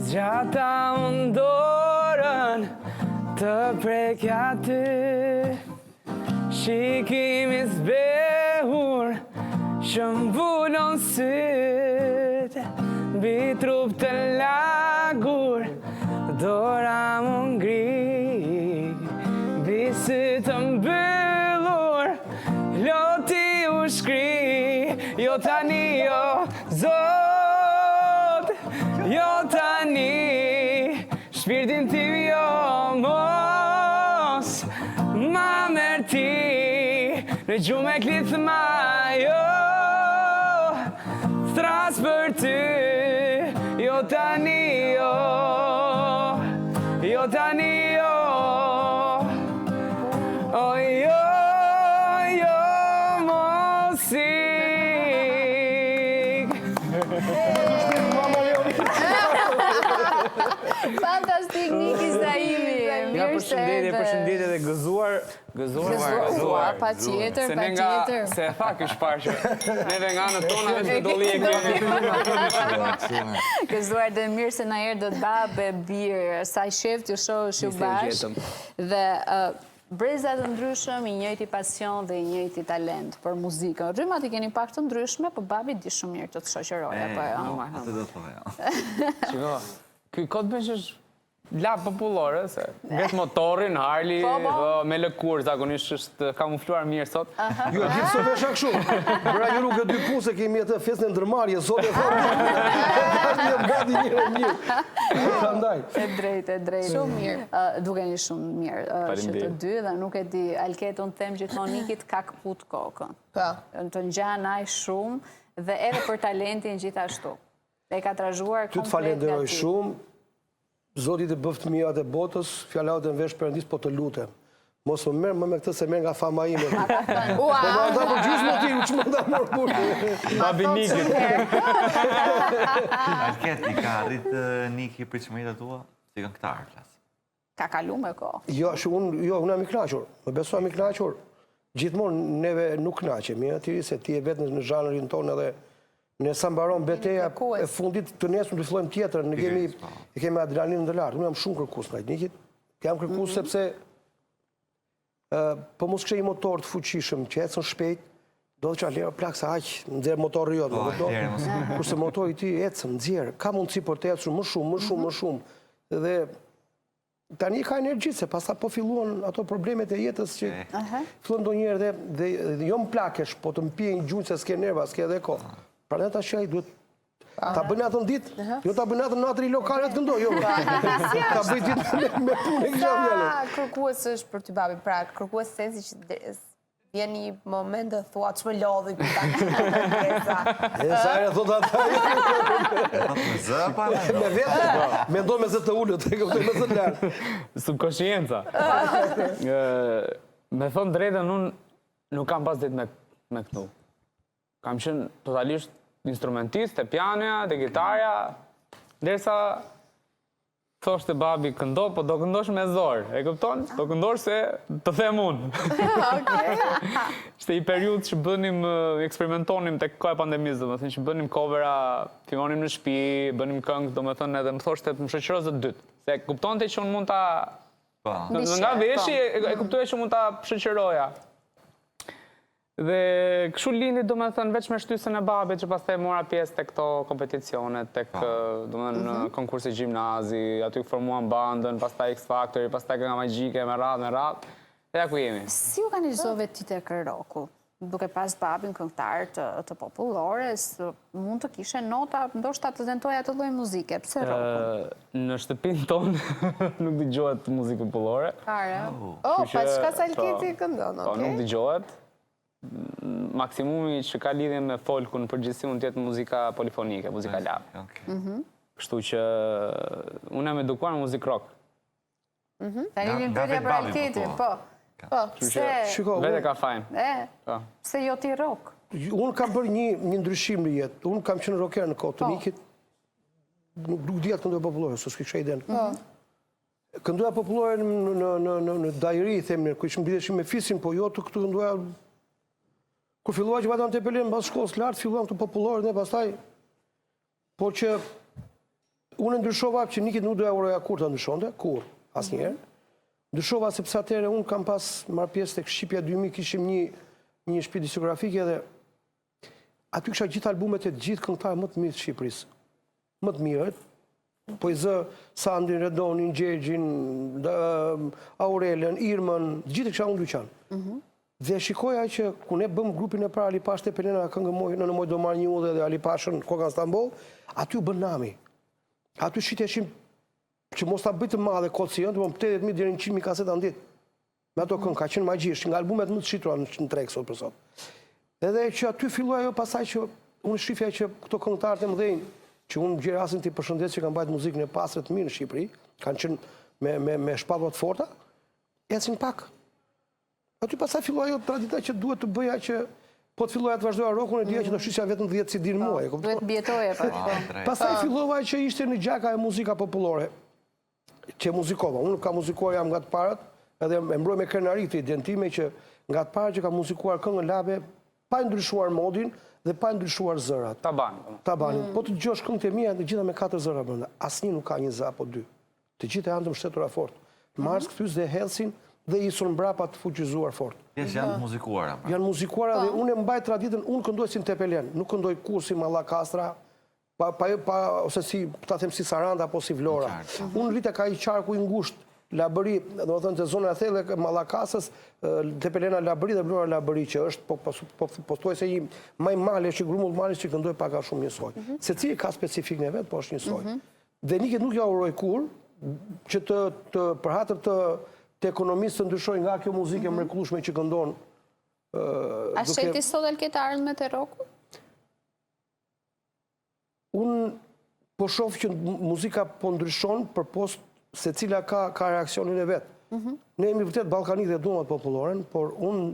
Zgjata unë dorën të prekja ty, shikimi zbehur që mbulon syt, mbi trup të lagur dora më ngri, mbi sy të mbyllur loti u shkri, jo tani jo Zot, jo tani, shpirtin tim jo mos ma merr ti, në gjumë e klith ma jo, thras për ty, jo tani jo, jo tani jo, oh jo, jo mos ik. Fantastik, Niki Zaimi. Ja, përshëndetje dhe gëzuar, pa tjetër. Se e tha kish parë që neve nga në tona veç në dolli e kemi. Gëzuar dhe mirë se na erdhët babë e birë, sa i shef të shohë shu bashkë. Dhe brezat të ndryshëm, i njëjti pasion dhe i njëjti talent për muzikën. Rrymat i keni pak të ndryshme, për babi di shumë mirë të shoqëroj, apo jo? Atë do të thoja. Shiko, ky kod bësh është la popullore, se vetë motorin, Harley, me lëkur, zakonisht është kamufluar mirë sot. Ju e gjithë sot e shak shumë. Bëra një rrugë 2 puse kemi atë festën e ndërmarrje, sot e thonë. Një gati njëre mirë. E drejt. Shumë mirë. Dukeni shumë mirë që të dy, dhe nuk e di, Alket, unë them gjithmonë Nikit ka këput kokën. Të ngjan aq shumë dhe edhe për talentin gjithashtu. E ka trazhuar komplet. Ty të falenderoj shumë. Zoti të bëft mijat e botës, fjallat e vesh Perëndis, po të lutem. Mos më merr më me këtë se merr nga fama ime. Po ma nda për gjysmë motiv, që më nda morë burë. Babi Nikit. Alket, i ka arrit Niki pritshmëritë tua si këngëtar flas. Ka kalu me ko. Jo, unë jam i kënaqur. Më beso jam i kënaqur. Gjithmonë neve nuk kënaqemi, atëri se ti e vetë në zhanërin tonë edhe ne sa mbaron beteja e fundit të nesër të fillojmë tjetër, ne kemi adrenalinë të lartë. Unë jam shumë kërkues ndaj Nikit. Jam kërkues sepse po mos kishte një motor të fuqishëm që ecën shpejt, do të thotë lera plak sa aq nxjerr motorri jot, kurse motori i ti ecën, nxjerr, ka mundësi për të ecur më shumë. Dhe tani ka energji, se pastaj po filluan ato problemet e jetës që fillon ndonjëherë dhe jo më plakesh, po të mpijnë gjunjë se s'ke nerva, s'ke edhe kohë. Pra ne tash ai duhet ta bëjnë atë ditë, jo ta bëjnë atë natën i lokale të këndoj, jo. Ta bëj ditë me punë e kësaj fjalë. Kërkues është për ty babi, pra kërkues sensi që vjen një moment dhe thua ç'më lodhi këta. Sa herë thot ata. Me vetë, mendoj me zë të ulët, e kuptoj me zë të lartë. Subkonscienca. Me thënë drejtën, unë nuk kam pas ditë me këtu. Kam qenë totalisht instrumentist, të pianoja, të gitarja, derisa thoshte babi këndo, po do këndosh me zorë, e kupton? Do këndosh se të them unë. Ishte i periudhë që bënim, eksperimentonim tek koha e pandemisë, domethënë që bënim covera, filmonim në shtëpi, bënim këngë, domethënë edhe më thoshte të më shoqërosh të dytë. Se kuptonte që unë mund ta nga veshi e kuptoja që mund ta shoqëroja. Dhe kështu lindi domethënë veç me shtysën e babit që pastaj mora pjesë tek këto kompeticione, tek domethënë konkursi gjimnazi, aty formuam bandën, pastaj X Factor, pastaj kënga magjike me radhë. Dhe ku jemi. Si u organizove ti tek Roku? Duke pas babin këngëtar të popullores, mund të kishe nota, ndoshta të tentoja të lloj muzike. Pse Roku? Në shtëpinë tonë nuk dëgjohet muzikë popullore. Fare. Oh, pa çka sa Alketi këndon, Po nuk dëgjohet. Maksimumi që ka lidhje me folkun në përgjithësi mund të jetë muzika polifonike, muzika lab. Kështu që unë jam edukuar në muzikë rock. Tani vjen pyetja për Alketin, po. Vete ka fajn. Pse jo ti rock? Unë kam bërë një ndryshim në jetë. Unë kam qenë rocker në kohë të Nikit. Nuk di atë këndoja popullore, s'ke kisha iden. Këndoja popullore në dajri, themi, ku ishim bideshim me fisin, po jo të këtu këndoja. Kur filluaj që vajta në Tepelin, pas shkollës lartë, filluam të popullore, ne pastaj, por që Unë ndryshova që Nikit nuk doja uroja kur të ndryshonte, kur, asnjëherë. Ndryshova sepse atëherë unë kam pas marrë pjesë tek Shqipja 2000, kishim një shtëpi diskografike dhe aty kisha gjithë albumet e gjithë këngëtarë më të mirë të Shqipërisë. Më të mirët, po i zë Sandin, Redonin, Gjergjin, Aurelen, Irmën, gjithë kisha unë dyqan. Dhe shikoja që ku ne bëm grupin e parë Alipash te Pelena këngë moj në moj do marrë një udhë dhe Alipashën Kokan Stambol, aty u bën nami. Aty shiteshim që mos ta bëj të madhe kot si janë, 80.000 deri në 100.000 kaseta në ditë. Me ato këngë ka qenë magjisht, nga albumet më të shitura në treg sot për sot. Edhe që aty filloi ajo pasaj që unë shifja që këto këngëtarët e mëdhenj, që unë gjerasin të i përshëndes që kanë bajt muzikën e pasre të mirë në Shqipëri, kanë qenë me shpatvat forta, ecin pak. Aty pasaj filloi ajo tradita që duhet të bëja që po të filloja të vazhdoja rokun e dija që do shqisja vetëm 10 CD në muaj. Duhet bjetoje pa. Pastaj fillova që ishte në gjaka e muzika popullore, që muzikova. Unë ka muzikuar jam nga të parat, edhe e mbroj me krenari të identime që nga të parat që ka muzikuar këngën labe, pa ndryshuar modin dhe pa ndryshuar zërat. Tabanin. Po të dëgjosh këngët e mia të gjitha me 4 zëra brenda. Asnjë nuk ka një zë apo 2. Të gjitha janë të mbështetura fort. Mars këtys dhe Helsin dhe isur mbrapa të fuqizuar fort. Janë muzikuara. Janë muzikuara dhe unë e mbaj traditën, unë këndoj si në Tepelen, nuk këndoj kur si Mallakastra, ose si, ta them si Saranda apo si Vlora. Unë rrite ka i qarku i ngusht, Labëri, do të thënë të zona e thellë e Mallakasës, Tepelena Labëri dhe Vlora Labëri, që është po thuaj se një maj male, që grumull male që këndoj pak a shumë njësoj. Secili ka specifik në vetë, po është njësoj. Dhe Nikit nuk ja uroj kur, që të përhatër të ekonomisë të ndryshoj nga kjo muzike mrekullueshme që këndon. A sheti sot alketarën me të roku? Unë po shoh që muzika po ndryshon për post se cila ka reakcionin e vetë. Ne jemi vërtet ballkanik dhe duam atë populloren, por unë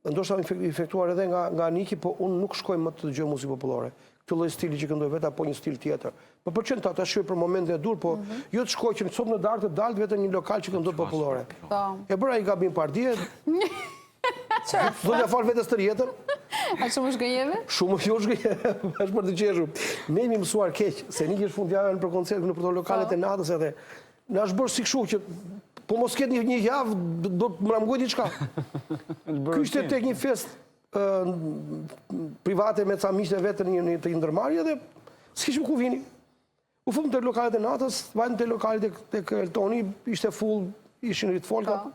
ndoshta i efektuar edhe nga Niki, po unë nuk shkoj më të dëgjoj muzikë popullore. Këtë lloj stili që këndoj vetë apo një stil tjetër. Po pëlqen ta shoj për momente e dur, po jo të shkoj që sot në darkë të dalë vetëm një lokal që këndon popullore. E bëra i gabim pardie. Do t'ja fal vetes tër jetën. A shumë shgënjeve? Shumë jo shgënjeve, është për të qeshur. Ne jemi mësuar keq, se Niki është fundjavën për koncert në këto lokalet e natës edhe na është bërë si kështu që po mos ketë një javë do të mramgoj diçka. Ky ishte tek një fest private me ca miqtë vetë në të ndërmarrje dhe s'kishim ku vini. U fum te lokalet e natës, vajmë te lokalet tek Eltoni, ishte full, ishin rit folkat.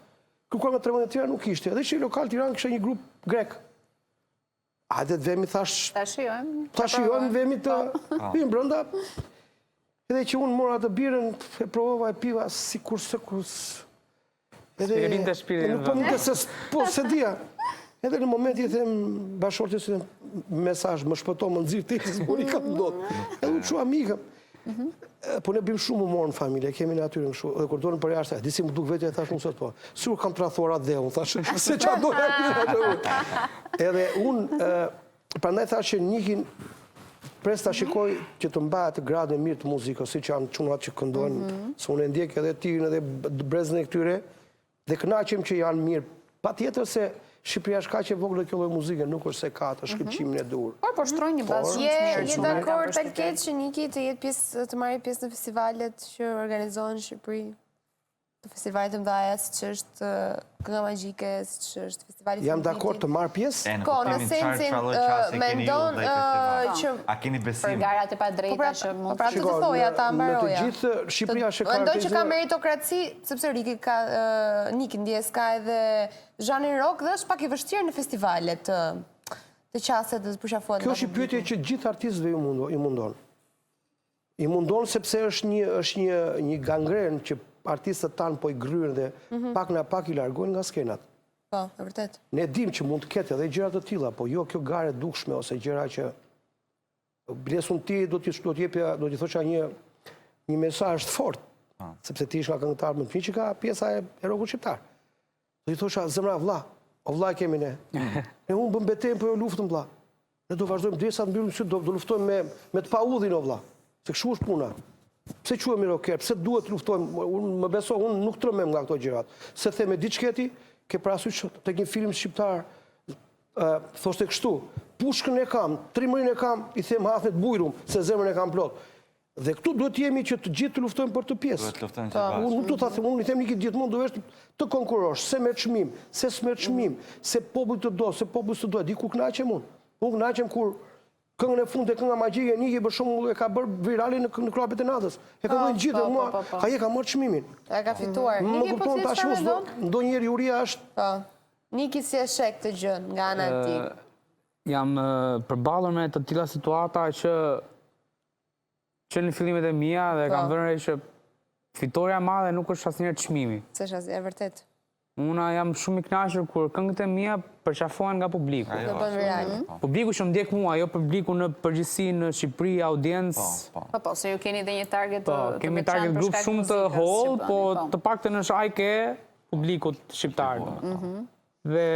Kërkuar me 13 tjera nuk ishte. Edhe që i lokal Tiranë kishte një grup grek. Hajde të vemi thash. Ta shijojmë. Ta shijojmë, vemi të hyjmë brenda. Edhe që unë mora të birën, e provova e piva sikur se kus. Spirin të shpirin. Nuk po më të se dia. Edhe në moment i them bashortës mesazh, më shpëto më nxirr ti, s'po i kam dot. Edhe u çu amikëm. Po ne bëjmë shumë humor në familje, kemi natyrën kështu. Dhe kur dolën për jashtë, disi më duk vetë e thash unë sot po. Sur kam tradhora dhe unë thash, se ç'a doja. Edhe unë prandaj thash që Nikin pres ta shikoj që të mbahet gradën e mirë të muzikës, siç janë çunat që këndojnë, se unë ndjek edhe tirin edhe brezën e këtyre dhe kënaqem që janë mirë. Patjetër se Shqipëria është kaq e vogël kjo lloj muzike, nuk është se ka të shkëlqimin e dur. Po shtrojnë një bazë shumë të mirë. Je dakord Alket që Niki të marrë pjesë në festivalet që organizohen në Shqipëri? Të festivalet të mëdha, siç është Kënga Magjike, siç është festivali. Jam dakord të marr pjesë. Po, në sensin mendon që a keni besim për garat e padrejta që mund pra të thoja ta mbaroja. Në të gjithë Shqipëria është mendoj që ka meritokraci, sepse Niki ndjes ka edhe zhanin rock dhe është pak i vështirë në festivalet të qaset dhe të pushafuat. Kjo është një pyetje që gjithë artistëve i mundon. I mundon sepse është një gangren që artistët tanë po i gryrën dhe pak nga pak i largojnë nga skenat. Po, e vërtet. Ne dim që mund të ketë edhe gjëra të tilla, po jo kjo gare dukshme ose gjëra që blesun ti do t'i thosha një mesazh të fortë, sepse ti ish nga këngëtar më të mirë që ka pjesa e rockut shqiptar. Do t'i thosha zemra vlla, o vlla kemi ne. Ne unë bëm betejën po jo luftën vlla. Ne do vazhdojmë derisa të mbyllim sy, do luftojmë me të paudhin o vlla. Se kështu është puna. Pse quhemi rocker, pse duhet të luftojmë? Unë më beso, unë nuk trëmem nga këto gjërat. Se theme diçketi, ke parasysh tek një film shqiptar, thoshte kështu, pushkën e kam, trimërin e kam, i them hafnet bujrum, se zemrën e kam plot. Dhe këtu duhet jemi që të gjithë të luftojmë për të pjesë. Duhet të luftojmë që bashkë. Unë të ta them, unë i them një këtë gjithmonë duhet të konkurosh, se me çmim, se s'me çmim, se popull të do, se popull të do. Di ku kënaqem unë. Unë kënaqem kur këngën e fundit, kënga magjike, Niki për shembull e ka bërë virale në klubet e natës. E këndojnë gjithë, mua, ai e ka marrë çmimin. E ka fituar. Më Niki po kupton si tash çfarë ndonjëherë Juria është Po. Niki si e shek të gjën nga ana e tij. Jam përballur me të tilla situata që në fillimet e mia dhe kam vënë re që fitoria e madhe nuk është asnjëherë çmimi. S'është asnjë e vërtet. Una jam shumë i kënaqur kur këngët e mia përqafohen nga publiku. Do bën viral. Publiku që ndjek mua, jo publiku në përgjithësi në Shqipëri, audiencë. Po, se ju keni dhe një target të veçantë kemi target grup shumë të holl, po të paktën është ajke publikut shqiptar. Dhe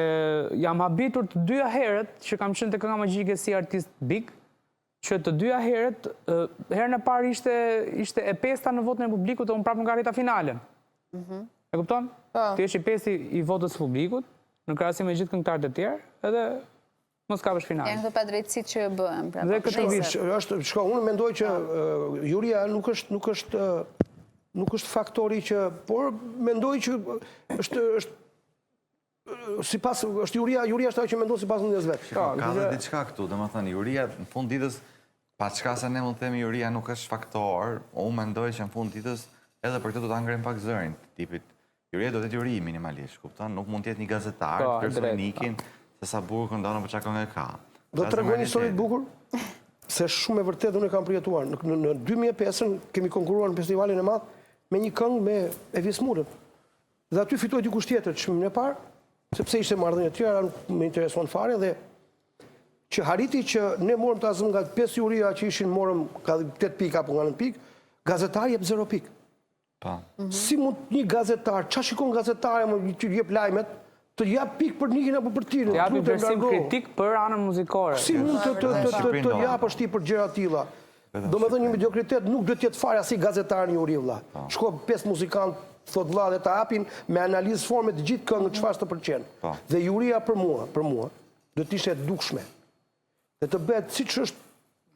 jam habitur të dyja herët që kam qenë te kënga magjike si artist big, që të dyja herët, herën e parë ishte e pesta në votën e publikut dhe unë prapë nga arrita finalen. E kupton? Ti është i pesti i votës së publikut, në krahasim me gjithë këngëtarët e tjerë, edhe mos kapësh finalen. Janë këto padrejtësitë që bëhen. Dhe këtë vit, unë mendoj që Juria nuk është faktori që, por mendoj që është sipas është Juria është ajo që mendon sipas ndjes vet. Ka dhe diçka këtu, domethënë Juria në fund ditës, pa çka se ne mund të themi Juria nuk është faktor, unë mendoj që në fund ditës edhe për këtë do ta ngrem pak zërin, tipit Juria do të jetë Juri minimalisht, kupton? Nuk mund të jetë një gazetar, personikin, se sa bukur këndon apo çka këngë ka. Do të tregoj një histori të bukur, se shumë e vërtetë unë e kam përjetuar. Në 2005 kemi konkuruar në festivalin e madh me një këngë me Evi Smurën. Dhe aty fitoi dikush tjetër çmimin e parë, sepse ishte marrëdhënie të tjera, nuk më intereson fare dhe që hariti që ne morëm të azëm nga 5 Juria që ishin morëm ka 8 pikë apo nga 9 pikë, gazetari jep 0 pikë. Si mund një gazetar, qa shikon gazetare që jep lajmet, të jap pikë për Nikin apo për Tirin? Të japi vlerësim kritik për anën muzikore. Si mund të japësh ti për gjëra tilla? Do me thënë një mediokritet nuk do t'jetë fare si gazetar një Juri vëlla. Shko 5 muzikantë, thot vëlla dhe ta hapin me analizë forme të gjithë këngët çfarë të pëlqen. Dhe Juria për mua, do të ishte e dukshme. Dhe të bëhet siç është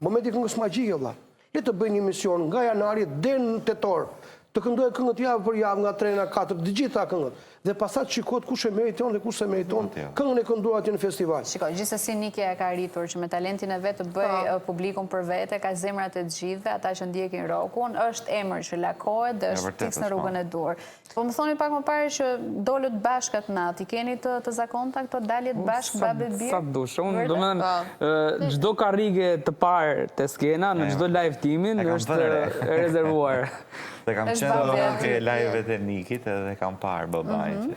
momenti i këngës magjike vëlla. Le të bëjnë një mision nga janari deri në tetor. Të këndojë këngët javë për javë nga 3 nga 4, të gjitha këngët. Dhe pasat shikot kush e meriton dhe kush e meriton këngën e kënduar atje në festival. Shiko, gjithsesi Niki e ka arritur që me talentin e vet të bëj publikun për vete, ka zemrat e të gjithëve, ata që ndjekin rokun, është emër që lakohet dhe është fiks në rrugën e dur. Po më thoni pak më parë që dolët bashkat natë, i keni të zakonta këto daljet bashkë babe birë? Sa dush, unë do më thënë, çdo karrige të parë të skena, në çdo live timin, është rezervuar. Dhe kam qenë ke live-et e Nikit edhe kam parë babaj që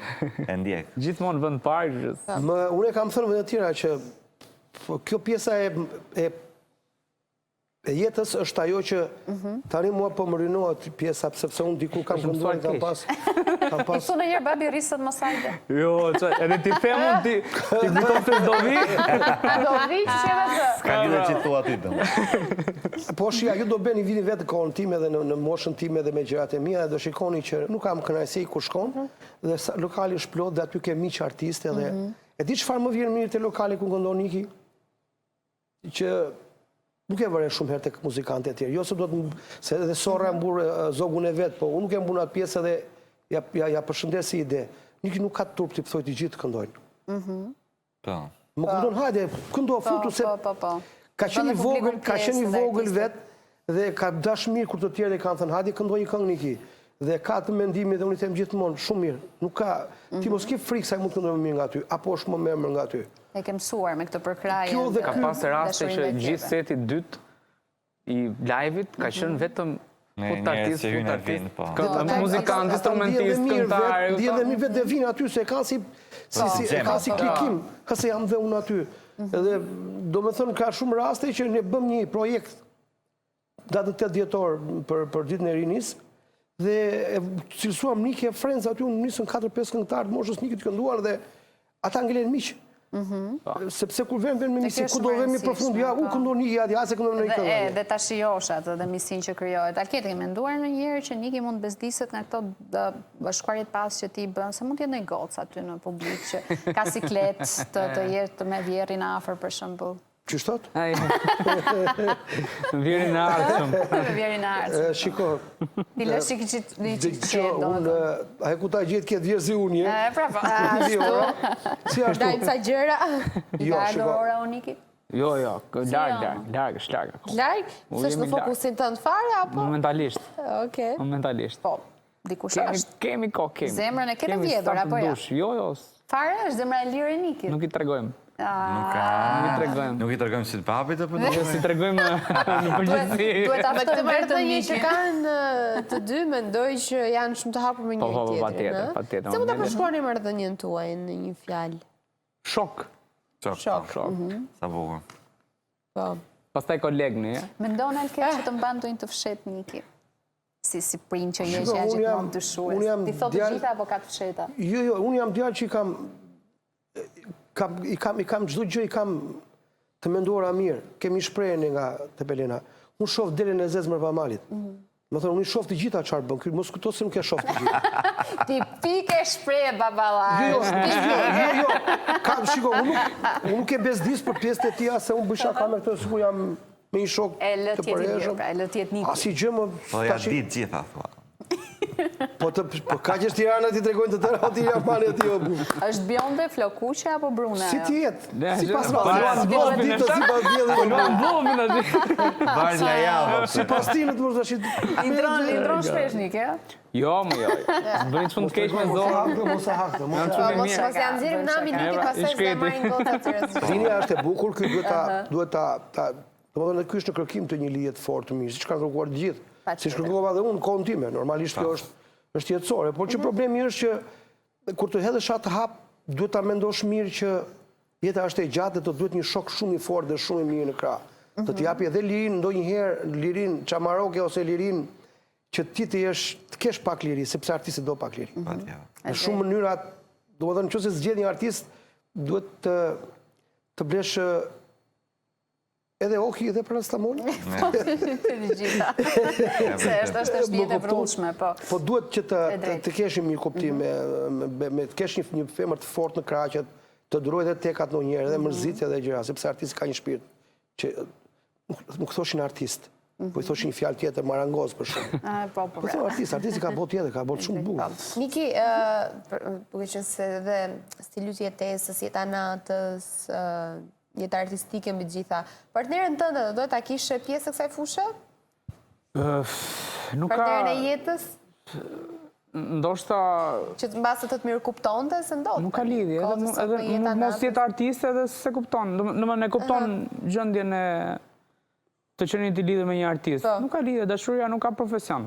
e ndjek. Gjithmonë vend parë. Unë e kam thënë vende tjera që kjo pjesa e jetës është ajo që tani mua po më rinohet pjesa, sepse unë diku kam kënduar, kam pas... I thu në njërë babi risët më sajde. Jo, edhe ti themun, ti kujton se do vi? Do vi që edhe të... Ska një dhe që thua ty dëmë. Po shia, ju do beni vini vetë kohën time dhe në moshën time dhe me gjërat e mia dhe do shikoni që nuk kam kënaqësi ku shkon dhe lokali është plot dhe aty ke miq artistë dhe e di çfarë më vjen mirë te lokali ku këndon Niki që nuk e vëre shumë herë tek muzikantët e tjerë. Jo se do të se edhe Sorra mbur zogun e vet, po unë nuk e mbun atë pjesë dhe ja përshëndes si ide. Niki nuk ka turp ti thoj të gjithë këndojnë. Po. Më kupton, hajde, këndo futu se ka qenë i vogël vet dhe ka dash mirë kur të tjerë kanë thënë hajde këndoj një këngë Niki. Dhe ka të mendimi dhe unë i them gjithmonë shumë mirë. Nuk ka ti mos ke frikë sa mund të këndoj më mirë nga ty apo është më mirë nga ty. E kem mësuar me këtë përkrajë. Ka pas raste që gjithë seti dytë i live-it ka qenë vetëm fut artist, muzikant, instrumentist, këngëtar. Di edhe mirë vetë vinë aty se ka si klikim, ka se jam dhe unë aty. Edhe do me thënë ka shumë raste që ne bëm një projekt datën 8 dhjetor për ditën e rinis dhe cilësuam Niki e Friends aty, unë nisën 4-5 këngëtarë të moshës Niki të kënduar dhe ata ngelen miq. Sepse kur vem me misi, ku do vemi përfund, ja, u këndon Niki aty, ase këndon në një këngë. Dhe ta shijosh atë dhe misin që krijohet. Alket, ke menduar ndonjëherë që Niki mund bezdiset nga këto bashkëmarrjet pas që ti bën, se mund të jetë një gocë aty në publik që ka siklet të jetë me vjerrin afër për shembull. Qështot? Në vjerin në ardhshëm. Në vjerin në ardhshëm. Shiko. Ti lësh që një që qetë, a e ku ta gjithë këtë vjerë zi unë je? Si ashtu? Dajmë sa gjëra. Jo, shiko. Ora Uniki? Jo, larg, është larg. Larg? Së është në fokusin të në fare, apo? Momentalisht. Okej. Momentalisht. Po, dikush është. Kemi kohë. Zemrën e kene vjedhur, apo ja? Jo. Fare është zemra e lirë e Nikit. Nuk i tregojmë. Nuk i tregojmë si të papit, apo Jo, si tregojmë në përgjithësi. Duhet ta Me këtë ftojmë mërë të vetëm një që Nikin. kanë të dy, mendoj që janë shumë të hapur me njëri tjetrin. patjetër. Se mund të përshkruani marrëdhënien tuaj në një fjalë? Shok. Shok. Sa bukur. Po. Pastaj kolegni. Mendon Alke që të mban ndonjë të fshet Niki? Si prind që je Shiko, që ja unë gjithmonë jam dyshues. Ti thotë djalë- gjitha apo ka të fsheta? Jo, unë jam djalë që i kam çdo gjë, i kam të menduara mirë. Kemi shprehjen nga Tepelena. Unë shoh delën e zezë mërpa malit. Më thonë, unë i shoh të gjitha çfarë bën. Mos kujto se nuk e shoh të gjitha. Tipike shprehje baballar. Jo. Shiko, unë nuk e bezdis për pjesët e tia se unë bësha ka me këtë sikur jam me një shok E lë të tjetë mirë, përreshëm. e lë tjetë Niki. Asi gjë më... Po ja ditë gjitha, thua. Po ka që është Tirana ti tregojnë të tëra, o ti Japani e ti o bu. Është bjonde, flokuqe apo brune? Si ti jetë? Ne, Si pas pas vazhdojnë ditë, si pas vjedhë. Mbomi në dy. Varë nga javë. Si pas tinët më është Indron shpesh Niki, ja? Jo. Bëni çfarë të keq me zonë. Mos e hakte, mos e Janë hakte. çunë Mos mirë. janë nxjerrim namin Nikit, pastaj s'e marrin dot atë. Linja është e bukur, ky duhet ta domethënë ky është në kërkim të një lidhje të fortë të mirë, siç kanë kërkuar të gjithë. Siç kërkova edhe unë kohën time, normalisht kjo është jetësore, por që problemi është që kur të hedhësh atë hap, duhet ta mendosh mirë që jeta është e gjatë dhe të duhet një shok shumë i fortë dhe shumë i mirë në krah. Të t'japi edhe lirin, ndonjëherë lirin çamaroke ose lirin që ti të kesh pak liri, sepse artisti do pak liri. Në shumë mënyra, domethënë nëse zgjedh një artist, duhet të blesh edhe oki edhe paracetamol. Të gjitha. Se është jetë e vrrushme, po. Po duhet që të kesh një kuptim, të kesh një femër të fortë në krah që të duroj edhe tekat ndonjëherë, edhe mërzitje edhe gjëra, sepse artisti ka një shpirt që nuk thoshin artist, po i thoshin një fjalë tjetër, marangoz për shumë. Po. Po thon artisti ka botë tjetër, ka botë shumë bukur. Niki, duke qenë se edhe stilu të jetesës, jeta natës, jeta artistike mbi gjitha. Partnerën tënde do ta kishe pjesë e kësaj fushë? Nuk ka... Partnerën e jetës? Ndoshta... Që të mbasë të mirë kuptonte, se ndodhë. Nuk ka lidhje, edhe mos jetë artiste edhe se kupton. Në kupton gjendjen e të qenit i lidhur me një artist. Nuk ka lidhje, dashuria nuk ka profesion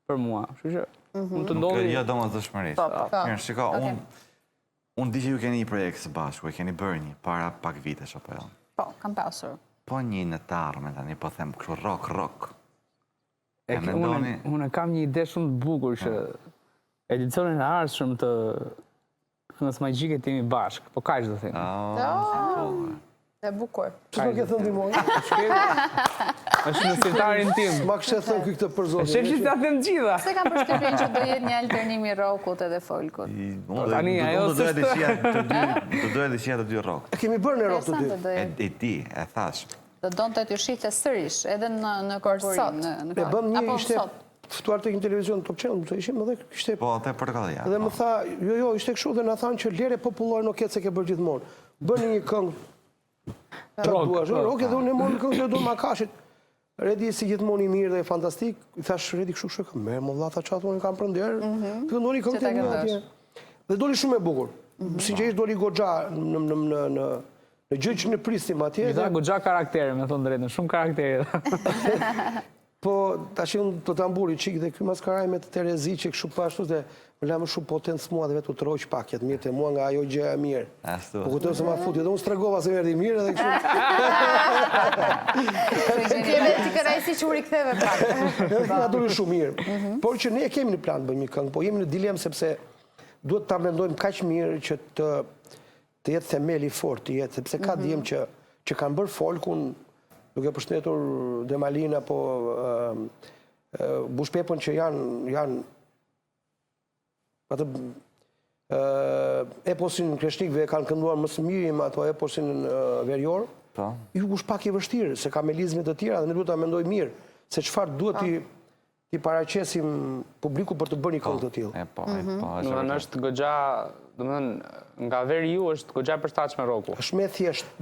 për mua. Kështu që mund të ndodhi... Jo domosdoshmërisht. Mirë, shiko, unë di që ju keni një projekt së bashku, e keni bërë një para pak vitesh apo jo? Po, kam pasur. Po një në të arme tani, po them kështu rock. Unë kam një ide shumë të bukur që edicionin e ardhshëm të Këngës Magjike të jemi bashkë, po kaq do thënë. E bukur. Që nuk e thënë di mojë? Është në sitarin tim. Ma kështë e thënë këtë për zonë. Shef që ta them gjitha. Se kam përshtypjen që do jetë një alternim i rockut edhe folkut. Unë do doja dhe shija të dy rock. E kemi bërë në rock të dy. E di, e thash. Do donte t'ju shihte sërish, edhe në korporim. E bëm një ishte ftuar të një televizion Top Channel, të ishim edhe kishte... Po, atë portokallia. Dhe më tha, jo, ishte kështu dhe në thanë që lere popullore nuk ketë se ke bërë gjithmonë. Bëni një këngë të duash, rock edhe unë e morë në këngë të do makashit. Redi si gjithmonë i mirë dhe fantastik, i thash Redi kështu shë, merë më dha, tha qatë unë kam prënder, të këndoni këngë të një atje. Dhe doli shumë e bukur. Sinqerisht doli goxha në gjë që në pristim atje. Gjitha goxha karaktere, me thonë drejtën, shumë karaktere. Po, ta që unë të tamburi qik dhe këj maskaraj me të Terezi që këshu pashtu dhe më lamë shumë potencë mua dhe vetë u të rojq pak jetë mirë të mua nga ajo gjëja mirë. Po këtëm se ma futi dhe unë stregova se merdi mirë edhe këshu. Ti këraj si që uri këtheve pak. Edhe këna doli shumë mirë. Por që ne kemi në plan të bëjmë një këngë, po jemi në dilemë sepse duhet ta mendojmë kaq mirë që të jetë themeli fort të jetë, sepse ka djem që kanë bërë folkun duke përshëndetur Demalin apo Bushpepën që janë atë eposin Kreshnikëve kanë kënduar më së miri me ato eposin verior. ju kush pak i vështirë, se ka melizme të tjera dhe ne duhet ta mendoj mirë, se çfarë duhet t'i paraqesim publiku për të bërë një këngë të tillë. Domethënë është goxha, domethënë nga veri ju është goxha e përshtatshme roku. Është më thjesht,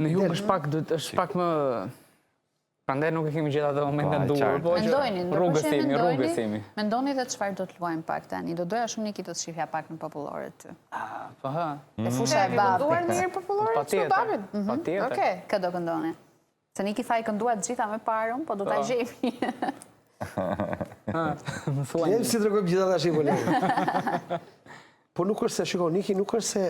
Në ju është pak më prandaj nuk e kemi gjetur atë momentin e duhur, po rrugës jemi. Mendoni dhe çfarë do të luajmë pak tani. Do doja shumë Niki të shihja pak në popullore ty. Po ha. E fusha e babit. Kënduar mirë popullore të babit. Patjetër. Okej. Kë do këndoni? Se Niki tha i kënduat gjitha me parën, po do ta gjejmë. Ne si tregojmë gjithë tash i volë. Po nuk është se shikoj Niki, nuk është se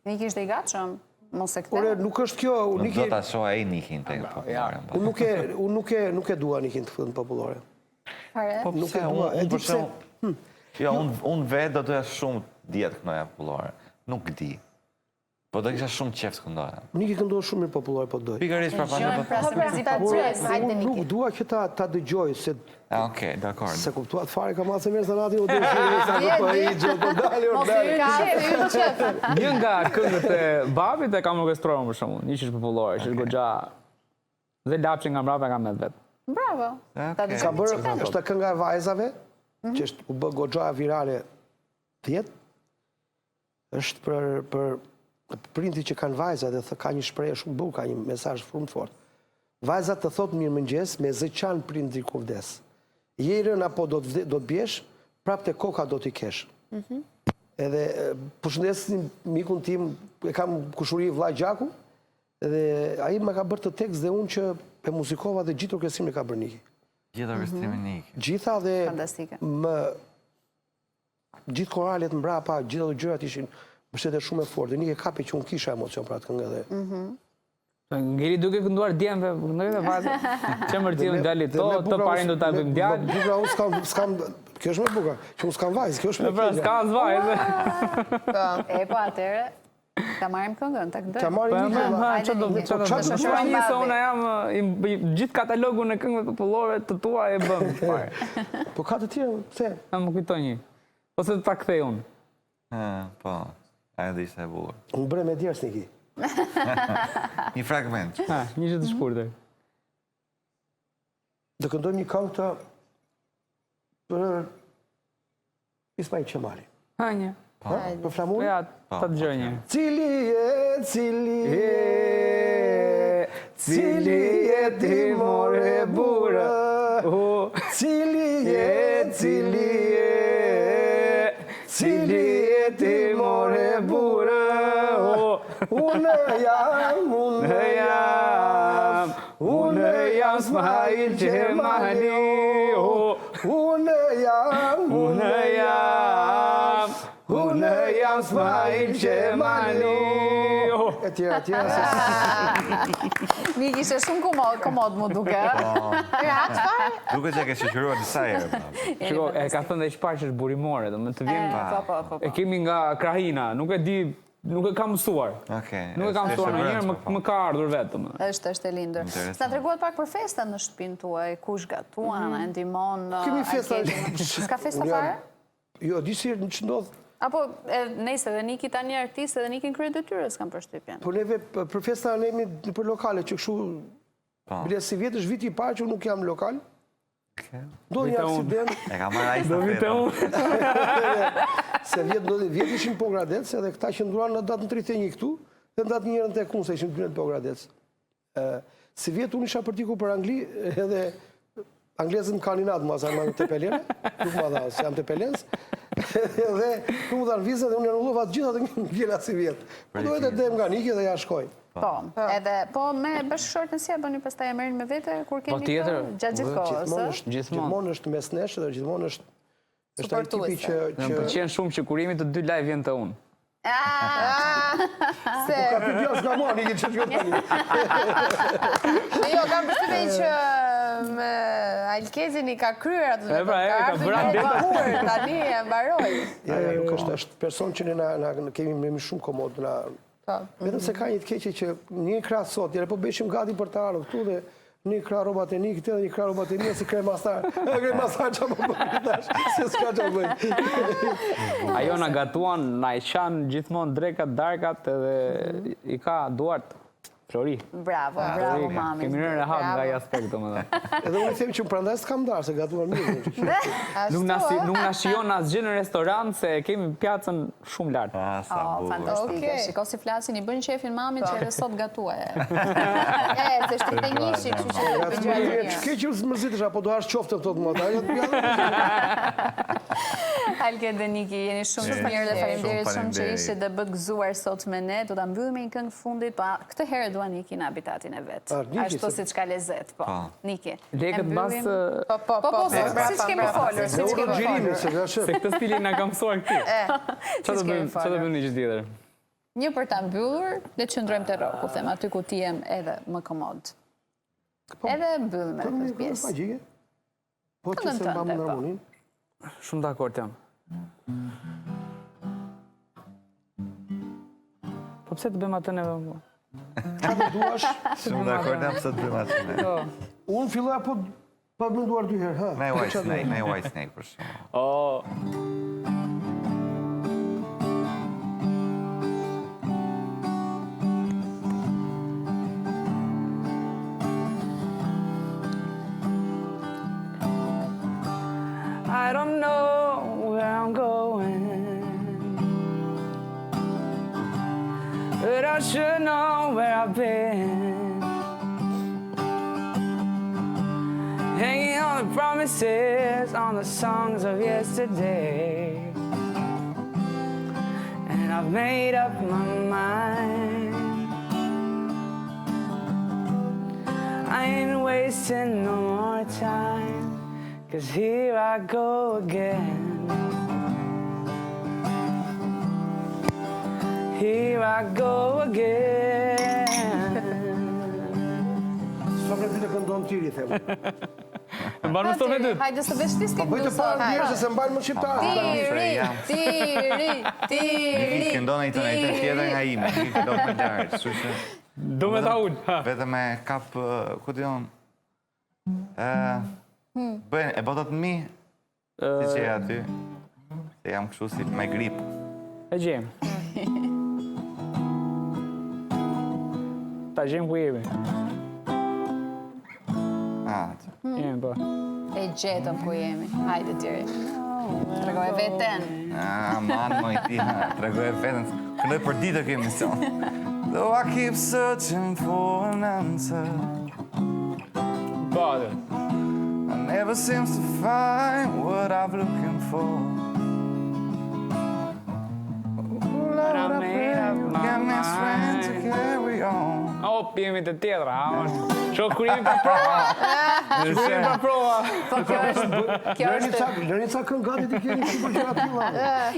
Niki ishte i gatshëm. Mos e kthe. Ore, nuk është kjo, Nuk do ta shoh ai Nikin tek popullore. Unë nuk e dua Nikin të fillon popullore. Fare. Nuk e dua. E di pse. Jo, unë vetë do doja shumë dietë këndoja popullore. Nuk di. Po do kisha shumë qejf të këndoja. Niki këndon shumë mirë popullore, po doj. Pikërisht për Unë nuk dua që ta dëgjoj se Okej, dakor. se kuptuat fare ka masë mirë zanatin u dëshirë po ai gjë po dalë. Një nga këngët e babit e kam orkestruar për shembull, një që është popullore, që është goxha dhe lapçi nga mbrapa kam me vet. Bravo. Ka bërë, është kënga e vajzave, që është u bë goxha virale 10. Është për prindit që kanë vajza dhe ka një shprehje shumë bukur, ka një mesazh shumë fort. Vajzat të thotë mirëmëngjes me zëqan prindri kur vdes. Je i rën apo do të bjesh, prapë te koka do t'i kesh. Edhe përshëndesim mikun tim, e kam kushuri vllai Gjaku, dhe ai më ka bërë të tekst dhe unë që e muzikova dhe gjithë orkestrimin e ka bërë Niki. Gjithë orkestrimin Niki. Gjitha dhe Fantastike. gjithë koralet mbrapa, gjithë ato gjërat ishin mbështetje shumë e fortë. Niki kapi që unë kisha emocion për atë këngë dhe Ngeli duke kënduar djemve, këndojve vajza. Që mërzion dali të parin do ta bëjmë djalë. Buka unë s'kam, kjo është më buka, që unë s'kam vajzë, kjo është më Pra keqja. s'ka as vajzë. E po atëre, ta marrim këngën, ta Ta këndojmë. marrim Niki. Shoqëronia se unë jam gjithë katalogun e këngëve popullore të tua e bëm. Po ka të tjerë, pse? Na më kujton një. Ose ta kthej unë. Po. Ai do ishte e bukur. Unë bëre me djerës Niki. Një fragment. Një që të shkurtër. Do këndojmë një këngë të për Ismail Qemali. Një. Për Po flamurin? ja, ta dëgjoj një. Cili je ti more burë, cili je ti more burë, unë jam Ismail Qemali, unë jam Ismail Qemali. E tjera. Niki ishte shumë komod mu duke. Duke që e ke shoqëruar disa herë. Shiko, e ka thënë dhe shparë që është burimore, dhe më të vjen... Po. E kemi nga Krahina, nuk e di, nuk e kam mësuar. Nuk e kam mësuar në njërë, më ka ardhur vetëm. Është e lindur. Sa treguat pak për festa në shtëpinë tuaj, kush gatuan, e ndihmon, Kemi festa. S'ka festa fare? Jo, disi që ndodhë. Apo nëse dhe Niki tani artist edhe Niki në krye detyrës kanë përshtypjen. Po neve për festa ne jemi për lokale që kështu bile si vjetë është viti i parë që unë nuk jam lokal. Do një aksident. E ka marrë ai stafetën. Se vjetë ishin Pogradec, edhe këta që ndruan në datën 31 këtu, dhe në datën njërën të kunë, se ishin të Pogradec. Si vjetë unë isha përtiku për Angli, edhe Anglezën kanë inatë ma sa në të pelene, nuk ma dha, se jam të pelenës, dhe nuk më dhanë vizë dhe unë janë ullova të gjitha të një gjela si vjetë. Po dojtë e dem nga Niki dhe ja shkoj. Po, edhe, po me bashkëshortën si e bëni pastaj e merrin me vete kur keni tjetër. Gjatë gjithë kohës, Gjithmonë është mesnesh dhe gjithmonë është ai tipi që... Më pëlqen shumë që kurimi të dy live vjen të unë. Se... Po ka të gjo s'ka mua, Niki që t'jo tani. Jo, kam përshtypjen që me Alkezin i ka kryer atë. Pra, ka bërë tani e mbaroi. Ja, nuk është person që ne kemi shumë komod. Vetëm se ka një të keqe që një krah sot, po bëjshim gati për të ardhur këtu dhe një krah rrobat e Nikit dhe një krah rrobat e mia si kremastar. Kremastar që më bëjnë tash, se s'ka që bëjnë. Ajo na gatuan, na i qanë gjithmonë drekat, darkat edhe i ka duart. Flori. Bravo, bravo, mami. Kemi rënë rehat nga ai aspekt, domethënë. Edhe unë i them që prandaj s'kam ndarë, se gatuar mirë. Nuk na shijon asgjë në restorant se kemi pjacën shumë lart. Sa bukur. Fantastike. Shiko si flasin, i bën qefin mamit që edhe sot gatuaj. Se shtrite njëshi, kështu që Ç'ke që zmërzitesh apo do hash qoftën këto të mëdha? Alke dhe Niki, jeni shumë të mirë dhe faleminderit shumë që ishte dhe bët gëzuar sot me ne. Do ta mbyllim me një këngë fundit, pa këtë herë dua Niki në habitatin e vet. Ashtu siç ka lezet, po. Niki. Lekët mbas Po, siç kemi folur, siç kemi folur. se këtë stilin na ka mësuar këtu. Çfarë do bëjmë një gjë tjetër? Një për ta mbyllur, le të qëndrojmë te Roku, them aty ku ti jem edhe më komod. Edhe mbyllim me këtë pjesë. Po që se mba më në harmonin. Shumë dakord jam. Po pse të bëjmë atë neve më? Qa të duash? Shumë dakord jam se të bëjmë atë. Unë filloj apo pa menduar dy herë, ha? Me White Snake për shumë. I don't know where I'm going, but I should know where I've been. Hanging on the promises, on the songs of yesterday. And I've made up my mind. I ain't wasting no more time. 'Cause here I go again. Here I go again. S'fa me dyre këndon tiri, them. Mbanë më stofë e dytë. Hajde se veç ti s'ke Bëjtë parë njerë se se mbanë më shqiptarë. Tiri. Këndon e i tënë tjetër nga ime. Këndon me lartë. Do me ta unë. Vetëm me kap, ku dion? Bëjnë, e botat mi, si që e aty, se jam kështu si me grip. E gjemë. Ta gjemë ku jemi. Jemi, po. E gjetëm ku jemi. Hajde tiri. Tregoj veten. Manë, më i ti, tregoj veten. Këndoj për ditë kjo emision. Though I keep searching for an answer, Bade. never seems to find what I'm looking for. But I made up my Get me strength to mind. carry on. Jemi të tjetra, Shoh kur jemi pa prova. Kur jemi pa prova. Po kjo është Lërni ca kënë gati të keni që për gjëra tilla.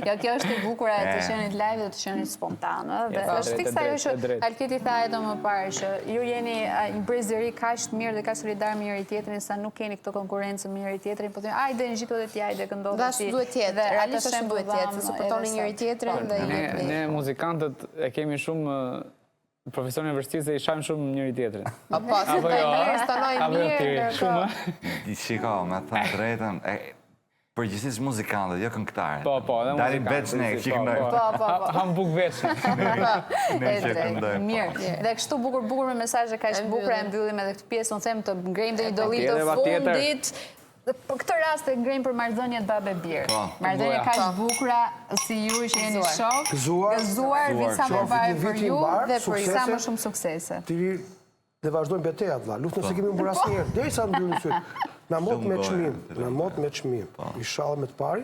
Ja, kjo është e bukur e të qenit live dhe të qenit spontanë. Dhe është fiksa ajo që Alketi tha edhe më parë që ju jeni një brezëri kaq të mirë dhe kaq solidar me njëri tjetrin sa nuk keni këtë konkurrencë me njëri tjetrin, po thënë ajde në gjithë edhe ti, ajde këndon ti. Dhe ashtu duhet jetë, realisht ashtu duhet jetë, se suportoni njëri tjetrin dhe jepni. Ne muzikantët e kemi shumë profesionin universitet se i shajmë shumë njëri tjetrin. Po, se stanojnë mirë. Shumë. Shiko, me thënë drejtën, përgjithsisht muzikantët, jo këngëtarët. Po, dhe Dalin veç ne, që këndojmë. Po. Ham buk veç. Ne që këndojmë. Mirë. Dhe kështu bukur me mesazhe kaq të bukura e mbyllim edhe këtë pjesë, unë them të ngrejmë dhe një dollit të fundit. Për këtë rast e ngrejmë për marrëdhëniet babe birë. Marrëdhënie kaq bukura si ju që jeni shok, gëzuar, visa më bajë për ju dhe për sa më shumë suksese. Tiri dhe vazhdojmë betejat, valla. Luftën se kemi mbur asnjëherë, derisa mbyllim syt. Na mot me çmim. Inshallah me të pari.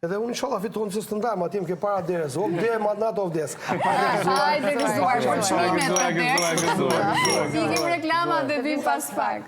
Edhe unë inshallah fiton se të ndajmë atje ke para derës. O derë më natë of des. Hajde gëzuar për çmimet të derës. Fikim reklama dhe vim pas pak.